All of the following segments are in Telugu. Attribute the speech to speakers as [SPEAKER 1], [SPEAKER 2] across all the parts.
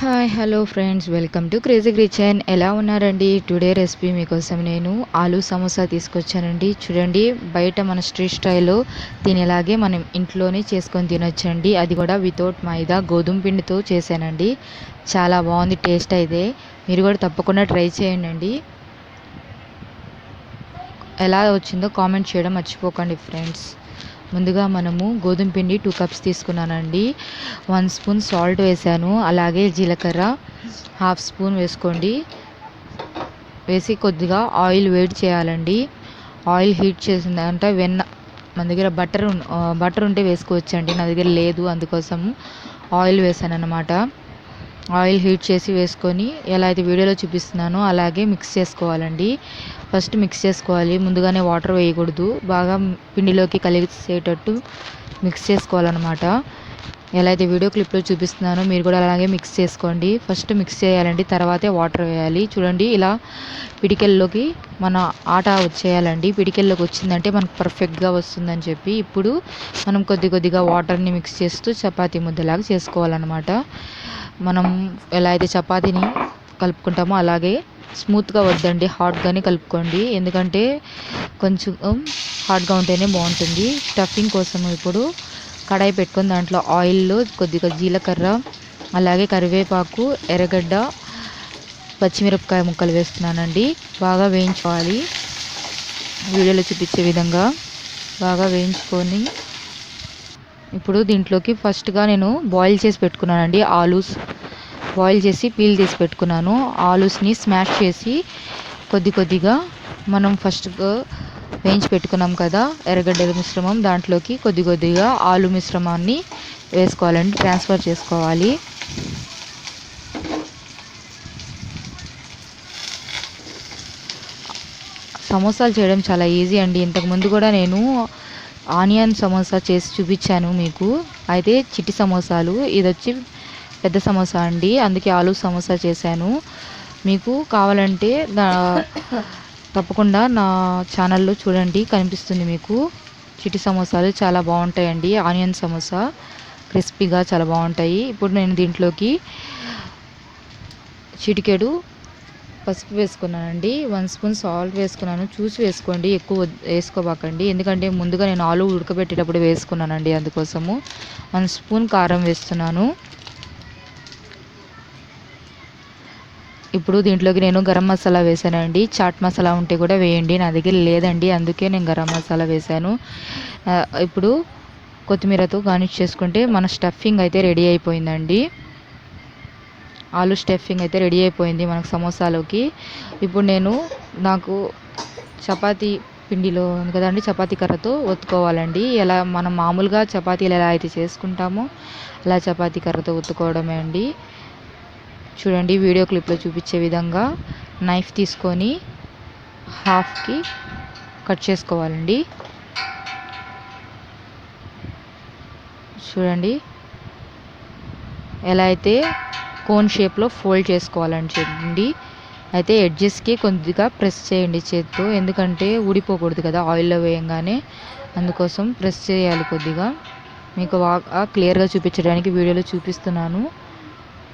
[SPEAKER 1] Hi hello friends, welcome to crazy kitchen. ఎలా ఉన్నారండి? టుడే రెసిపీ మీకోసం నేను ఆలూ సమోసా తీసుకొచ్చానండి. చూడండి, బయట మన స్ట్రీట్ స్టైల్లో తినేలాగే మనం ఇంట్లోనే చేసుకొని తినొచ్చండి. అది కూడా వితౌట్ మైదా, గోధుమ పిండితో చేశానండి. చాలా బాగుంది టేస్ట్ అయితే. మీరు కూడా తప్పకుండా ట్రై చేయండి. ఎలా వచ్చిందో కామెంట్ చేయడం మర్చిపోకండి ఫ్రెండ్స్. ముందుగా మనము గోధుమ పిండి 2 కప్స్ తీసుకున్నానండి. 1 స్పూన్ సాల్ట్ వేసాను. అలాగే జీలకర్ర 1/2 స్పూన్ వేసుకోండి. వేసి కొద్దిగా ఆయిల్ వేడి చేయాలండి. ఆయిల్ హీట్ చేసిందంటే మన దగ్గర బటర్ ఉంటే వేసుకోవచ్చండి. నా దగ్గర లేదు, అందుకోసం ఆయిల్ వేసాను అన్నమాట. ఆయిల్ హీట్ చేసి వేసుకొని ఎలా అయితే వీడియోలో చూపిస్తున్నానో అలాగే మిక్స్ చేసుకోవాలండి. ఫస్ట్ మిక్స్ చేసుకోవాలి, ముందుగానే వాటర్ వేయకూడదు. బాగా పిండిలోకి కలిసేటట్టు మిక్స్ చేసుకోవాలన్నమాట. ఎలా అయితే వీడియో క్లిప్లో చూపిస్తున్నానో మీరు కూడా అలాగే మిక్స్ చేసుకోండి. ఫస్ట్ మిక్స్ చేయాలండి, తర్వాతే వాటర్ వేయాలి. చూడండి, ఇలా పిడికెల్లోకి మన ఆట వచ్చేయాలండి. పిడికెల్లోకి వచ్చిందంటే మనకు పర్ఫెక్ట్గా వస్తుందని చెప్పి ఇప్పుడు మనం కొద్దిగా వాటర్ని మిక్స్ చేస్తూ చపాతీ ముద్దలాగా చేసుకోవాలన్నమాట. మనం ఎలా అయితే చపాతీని కలుపుకుంటామో అలాగే స్మూత్గా వద్దండి, హాట్గానే కలుపుకోండి. ఎందుకంటే కొంచెం హాట్గా ఉంటేనే బాగుంటుంది. స్టఫింగ్ కోసం ఇప్పుడు కడాయి పెట్టుకొని దాంట్లో ఆయిల్లో కొద్దిగా జీలకర్ర, అలాగే కరివేపాకు, ఎర్రగడ్డ, పచ్చిమిరపకాయ ముక్కలు వేస్తున్నానండి. బాగా వేయించుకోవాలి. వీడియోలో చూపించే విధంగా బాగా వేయించుకొని ఇప్పుడు దీంట్లోకి ఫస్ట్గా నేను బాయిల్ చేసి పెట్టుకున్నానండి. ఆలూస్ బాయిల్ చేసి పీల్ చేసి పెట్టుకున్నాను. ఆలూస్ని స్మాష్ చేసి కొద్దిగా మనం ఫస్ట్గా వేయించి పెట్టుకున్నాం కదా ఎర్రగడ్డల మిశ్రమం, దాంట్లోకి కొద్దిగా ఆలు మిశ్రమాన్ని వేసుకోవాలండి. ట్రాన్స్ఫర్ చేసుకోవాలి. సమోసాలు చేయడం చాలా ఈజీ అండి. ఇంతకుముందు కూడా నేను ఆనియన్ సమోసా చేసి చూపించాను మీకు. అయితే చిట్టి సమోసాలు, ఇది వచ్చి పెద్ద సమోసా అండి, అందుకే ఆలూ సమోసా చేశాను. మీకు కావాలంటే తప్పకుండా నా ఛానల్లో చూడండి, కనిపిస్తుంది మీకు. చిట్టి సమోసాలు చాలా బాగుంటాయండి. ఆనియన్ సమోసా క్రిస్పీగా చాలా బాగుంటాయి. ఇప్పుడు నేను దీంట్లోకి చిటికెడు పసుపు వేసుకున్నానండి. 1 స్పూన్ సాల్ట్ వేసుకున్నాను. చూసి వేసుకోండి, ఎక్కువ వేసుకోబాకండి. ఎందుకంటే ముందుగా నేను ఆలు ఉడకబెట్టేటప్పుడు వేసుకున్నానండి, అందుకోసము. 1 స్పూన్ కారం వేస్తున్నాను. ఇప్పుడు దీంట్లోకి నేను గరం మసాలా వేసానండి. చాట్ మసాలా ఉంటే కూడా వేయండి, నా దగ్గర లేదండి, అందుకే నేను గరం మసాలా వేసాను. ఇప్పుడు కొత్తిమీరతో గార్నిష్ చేసుకుంటే మన స్టఫింగ్ అయితే రెడీ అయిపోయిందండి. ఆలు స్టఫింగ్ అయితే రెడీ అయిపోయింది మనకు సమోసాలోకి. ఇప్పుడు నాకు చపాతీ పిండిలో ఉంది కదండి, చపాతీ కర్రతో ఒత్తుకోవాలండి. ఎలా మనం మామూలుగా చపాతీలు ఎలా అయితే చేసుకుంటామో అలా చపాతీ కర్రతో ఒత్తుకోవడమే అండి. చూడండి, వీడియో క్లిప్లో చూపించే విధంగా నైఫ్ తీసుకొని హాఫ్కి కట్ చేసుకోవాలండి. చూడండి, ఎలా అయితే కోన్ షేప్లో ఫోల్డ్ చేసుకోవాలండి. అయితే ఎడ్జెస్కి కొద్దిగా ప్రెస్ చేయండి చేత్తో, ఎందుకంటే ఊడిపోకూడదు కదా ఆయిల్లో వేయంగానే, అందుకోసం ప్రెస్ చేయాలి కొద్దిగా. మీకు బాగా క్లియర్గా చూపించడానికి వీడియోలో చూపిస్తున్నాను.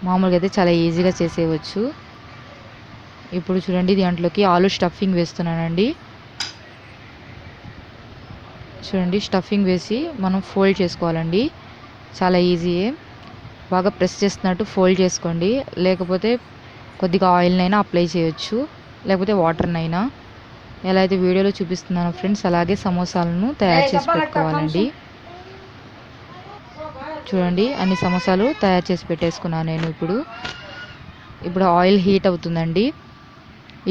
[SPEAKER 1] మామూలుగా అయితే చాలా ఈజీగా చేసేయవచ్చు. ఇప్పుడు చూడండి, దాంట్లోకి ఆలు స్టఫింగ్ వేస్తున్నానండి. చూడండి, స్టఫింగ్ వేసి మనం ఫోల్డ్ చేసుకోవాలండి. చాలా ఈజీయే. బాగా ప్రెస్ చేస్తున్నట్టు ఫోల్డ్ చేసుకోండి, లేకపోతే కొద్దిగా ఆయిల్నైనా అప్లై చేయొచ్చు, లేకపోతే వాటర్నైనా. ఎలా అయితే వీడియోలో చూపిస్తున్నాను ఫ్రెండ్స్, అలాగే సమోసాలను తయారు చేసి పెట్టుకోవాలండి. చూడండి, అన్ని సమోసాలు తయారు చేసి పెట్టేసుకున్నాను నేను. ఇప్పుడు ఆయిల్ హీట్ అవుతుందండి.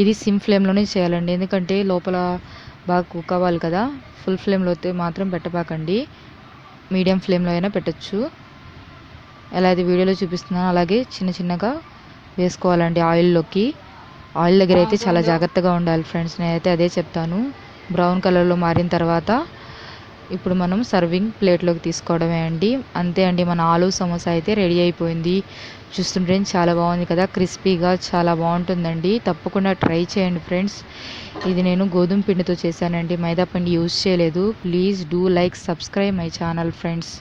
[SPEAKER 1] ఇది సిమ్ ఫ్లేమ్లోనే చేయాలండి, ఎందుకంటే లోపల బాగా కుక్ అవ్వాలి కదా. ఫుల్ ఫ్లేమ్లో అయితే మాత్రం పెట్టబాకండి, మీడియం ఫ్లేమ్లో అయినా పెట్టచ్చు. ఎలా అయితే వీడియోలో చూపిస్తున్నానో అలాగే చిన్నగా వేసుకోవాలండి ఆయిల్లోకి. ఆయిల్ దగ్గర అయితే చాలా జాగ్రత్తగా ఉండాలి ఫ్రెండ్స్, నేనైతే అదే చెప్తాను. బ్రౌన్ కలర్లో మారిన తర్వాత ఇప్పుడు మనం సర్వింగ్ ప్లేట్లోకి తీసుకోవడమే అండి. అంతే అండి, మన ఆలూ సమోసా అయితే రెడీ అయిపోయింది. చూస్తుంటే చాలా బాగుంది కదా, క్రిస్పీగా చాలా బాగుంటుందండి. తప్పకుండా ట్రై చేయండి ఫ్రెండ్స్. ఇది నేను గోధుమ పిండితో చేశానండి, మైదా పిండి యూజ్ చేయలేదు. Please do like, subscribe my channel friends.